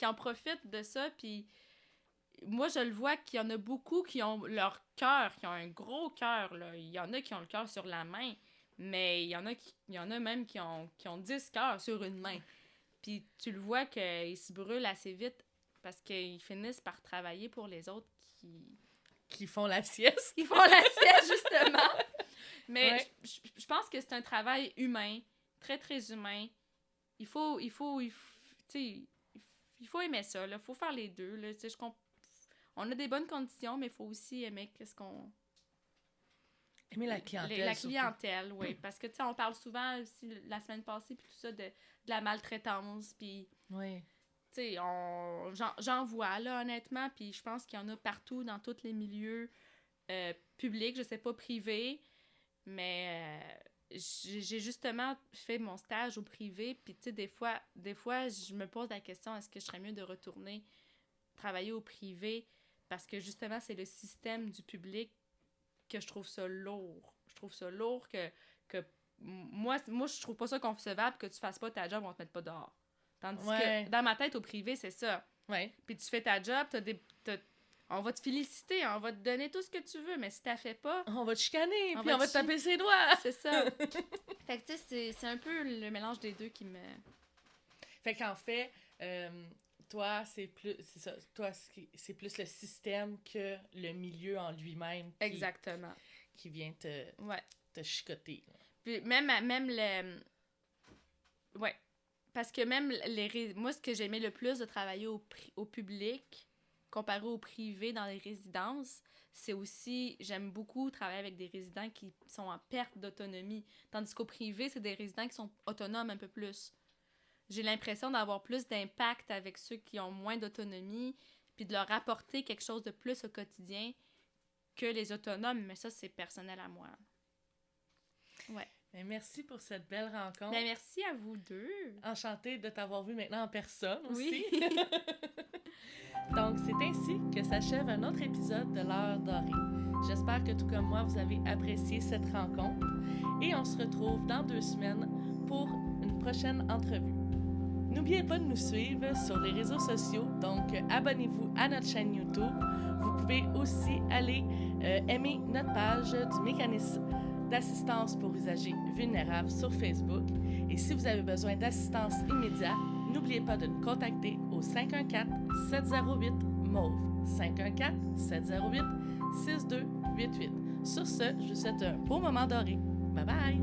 en profitent de ça, puis moi, je le vois qu'il y en a beaucoup qui ont leur cœur, qui ont un gros cœur, là. Il y en a qui ont le cœur sur la main, mais il y en a même qui ont 10 cœurs sur une main. Puis tu le vois qu'ils se brûlent assez vite parce qu'ils finissent par travailler pour les autres qui font la sieste. Ils font la sieste, justement. Mais ouais. je pense que c'est un travail humain, très, très humain. Il faut aimer ça, là. Il faut faire les deux, là. On a des bonnes conditions, mais il faut aussi aimer aimer la clientèle. La clientèle, oui. Parce que, tu sais, on parle souvent aussi, la semaine passée, puis tout ça, de la maltraitance, puis... Oui. Tu sais, j'en vois, là, honnêtement, puis je pense qu'il y en a partout, dans tous les milieux publics, je sais pas, privés, mais j'ai justement fait mon stage au privé, puis tu sais, des fois, je me pose la question, est-ce que je serais mieux de retourner travailler au privé, parce que justement, c'est le système du public que je trouve ça lourd. Je trouve ça lourd que moi, je trouve pas ça concevable que tu fasses pas ta job, on te mette pas dehors. Tandis que dans ma tête, au privé, c'est ça. Ouais. Puis tu fais ta job, on va te féliciter, on va te donner tout ce que tu veux, mais si t'as fait pas... On va te chicaner, puis on va te taper ses doigts. C'est ça. Fait que tu sais, c'est un peu le mélange des deux qui me... Fait qu'en fait, toi, c'est ça. Toi, c'est plus le système que le milieu en lui-même Exactement. qui vient te chicoter. Là. Puis même le... Ouais. Parce que même moi, ce que j'aimais le plus de travailler au public, comparé au privé dans les résidences, c'est aussi, j'aime beaucoup travailler avec des résidents qui sont en perte d'autonomie. Tandis qu'au privé, c'est des résidents qui sont autonomes un peu plus. J'ai l'impression d'avoir plus d'impact avec ceux qui ont moins d'autonomie, puis de leur apporter quelque chose de plus au quotidien que les autonomes, mais ça, c'est personnel à moi. Ouais. Mais merci pour cette belle rencontre. Ben, merci à vous deux. Enchantée de t'avoir vu maintenant en personne Oui. aussi. Donc, c'est ainsi que s'achève un autre épisode de l'Heure dorée. J'espère que tout comme moi, vous avez apprécié cette rencontre et on se retrouve dans 2 semaines pour une prochaine entrevue. N'oubliez pas de nous suivre sur les réseaux sociaux, donc abonnez-vous à notre chaîne YouTube. Vous pouvez aussi aller aimer notre page du mécanisme d'assistance pour usagers vulnérables sur Facebook. Et si vous avez besoin d'assistance immédiate, n'oubliez pas de nous contacter au 514-708-MAUVE. 514-708-6288. Sur ce, je vous souhaite un beau moment doré. Bye bye!